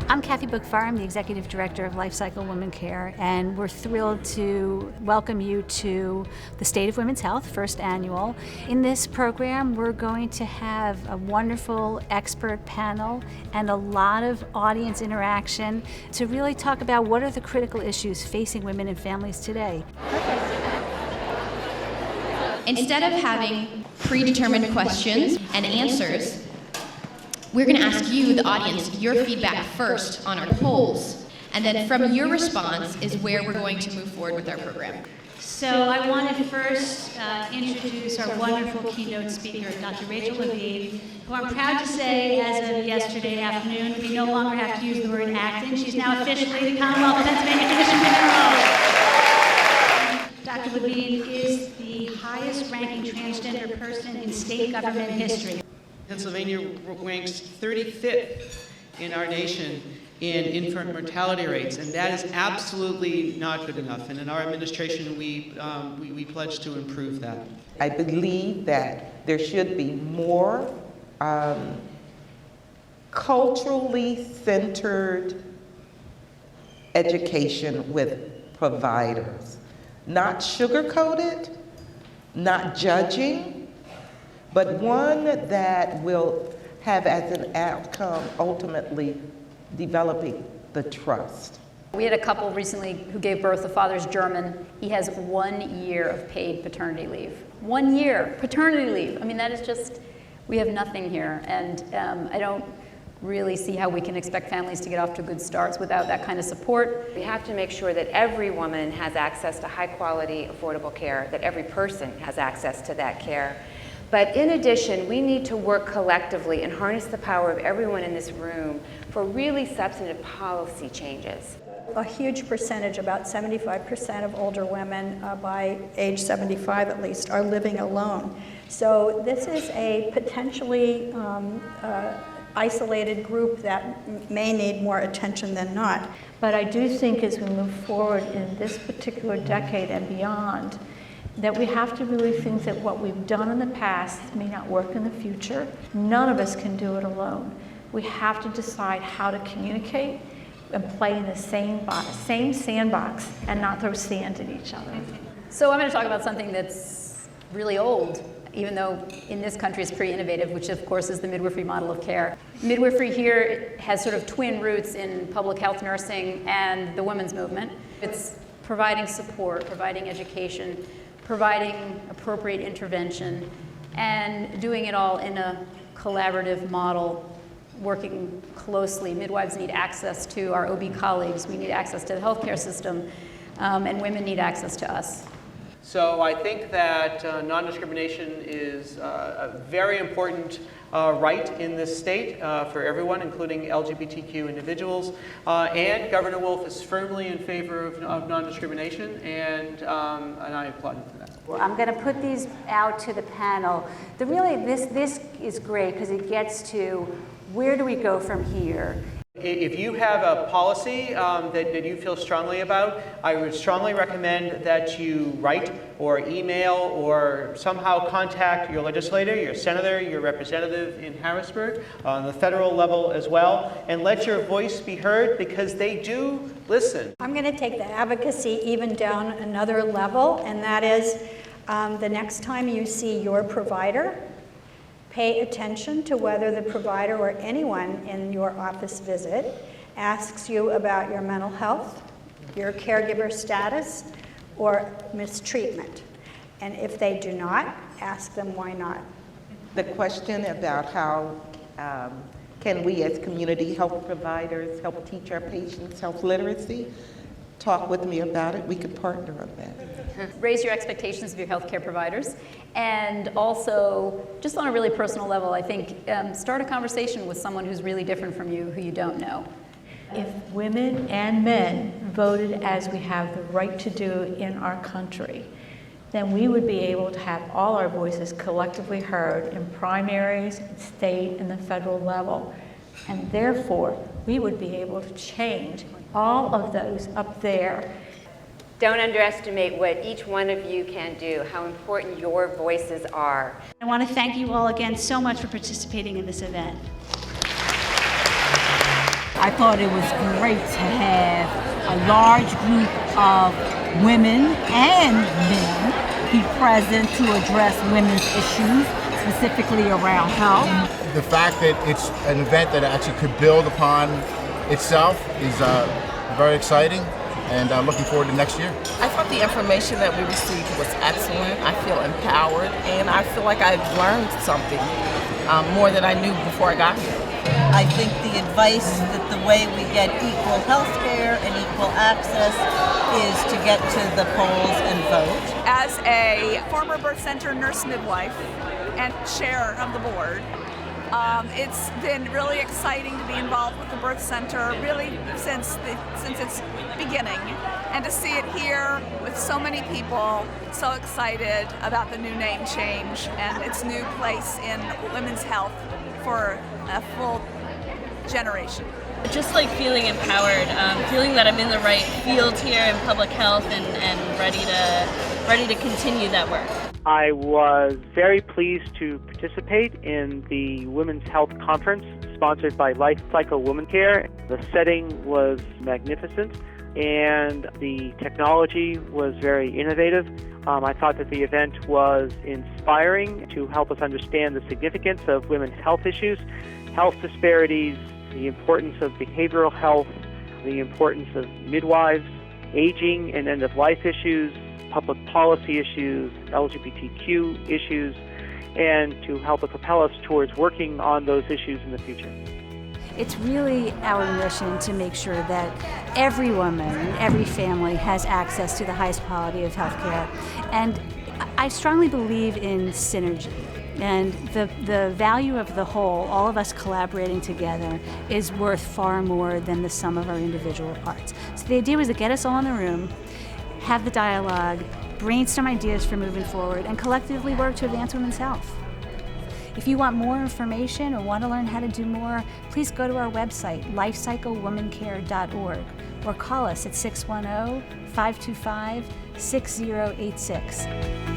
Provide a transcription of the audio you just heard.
I'm Kathy Bookfar. I'm the Executive Director of Lifecycle Women Care, and we're thrilled to welcome you to the State of Women's Health, first annual. In this program, we're going to have a wonderful expert panel and a lot of audience interaction to really talk about what are the critical issues facing women and families today. Instead of having predetermined questions and answers, we're going to ask you, the audience, your feedback first on our polls, and then from your response is where we're going to move forward with our program. So I want to first introduce our wonderful keynote speaker, Dr. Rachel Levine, who I'm proud to say, as of yesterday afternoon, we no longer have to use the word acting. She's now officially the Commonwealth of Pennsylvania Physician General. Dr. Levine is the highest-ranking transgender person in state government history. Pennsylvania ranks 35th in our nation in infant mortality rates, and that is absolutely not good enough. And in our administration, we pledge to improve that. I believe that there should be more culturally centered education with providers. Not sugar-coated, not judging, but one that will have as an outcome ultimately developing the trust. We had a couple recently who gave birth. The father's German. He has 1 year of paid paternity leave. 1 year, paternity leave. I mean, that is just, we have nothing here. And I don't really see how we can expect families to get off to good starts without that kind of support. We have to make sure that every woman has access to high quality, affordable care, that every person has access to that care. But in addition, we need to work collectively and harness the power of everyone in this room for really substantive policy changes. A huge percentage, about 75% of older women by age 75 at least, are living alone. So this is a potentially isolated group that may need more attention than not. But I do think as we move forward in this particular decade and beyond, that we have to really think that what we've done in the past may not work in the future. None of us can do it alone. We have to decide how to communicate and play in the same sandbox and not throw sand at each other. So I'm going to talk about something that's really old, even though in this country it's pretty innovative, which of course is the midwifery model of care. Midwifery here has sort of twin roots in public health nursing and the women's movement. It's providing support, providing education, providing appropriate intervention, and doing it all in a collaborative model, working closely. Midwives need access to our OB colleagues, we need access to the healthcare system, and women need access to us. So I think that non-discrimination is a very important right in this state for everyone, including LGBTQ individuals. And Governor Wolf is firmly in favor of non-discrimination, and I applaud him for that. Well, I'm going to put these out to the panel. This is great because it gets to where do we go from here. If you have a policy that you feel strongly about, I would strongly recommend that you write or email or somehow contact your legislator, your senator, your representative in Harrisburg, on the federal level as well, and let your voice be heard because they do listen. I'm going to take the advocacy even down another level, and that is the next time you see your provider, pay attention to whether the provider or anyone in your office visit asks you about your mental health, your caregiver status, or mistreatment. And if they do not, ask them why not. The question about how can we as community health providers help teach our patients health literacy, talk with me about it. We could partner on that. Raise your expectations of your healthcare providers, and also, just on a really personal level, I think start a conversation with someone who's really different from you, who you don't know. If women and men voted as we have the right to do in our country, then we would be able to have all our voices collectively heard in primaries, state, and the federal level. And therefore, we would be able to change all of those up there. Don't underestimate what each one of you can do, how important your voices are. I want to thank you all again so much for participating in this event. I thought it was great to have a large group of women and men be present to address women's issues, specifically around health. The fact that it's an event that actually could build upon itself is very exciting, and I'm looking forward to next year. I thought the information that we received was excellent. I feel empowered, and I feel like I've learned something more than I knew before I got here. I think the advice that the way we get equal health care and equal access is to get to the polls and vote. As a former birth center nurse midwife and chair of the board, it's been really exciting to be involved with the birth center really since its beginning, and to see it here with so many people so excited about the new name change and its new place in women's health for a full generation. Just like feeling empowered, feeling that I'm in the right field here in public health and ready to continue that work. I was very pleased to participate in the Women's Health Conference sponsored by Life Cycle Women Care. The setting was magnificent and the technology was very innovative. I thought that the event was inspiring to help us understand the significance of women's health issues, health disparities, the importance of behavioral health, the importance of midwives, aging and end-of-life issues, public policy issues, LGBTQ issues, and to help propel us towards working on those issues in the future. It's really our mission to make sure that every woman and every family has access to the highest quality of healthcare. And I strongly believe in synergy. And the value of the whole, all of us collaborating together, is worth far more than the sum of our individual parts. So the idea was to get us all in the room, have the dialogue, brainstorm ideas for moving forward, and collectively work to advance women's health. If you want more information or want to learn how to do more, please go to our website, lifecyclewomancare.org, or call us at 610-525-6086.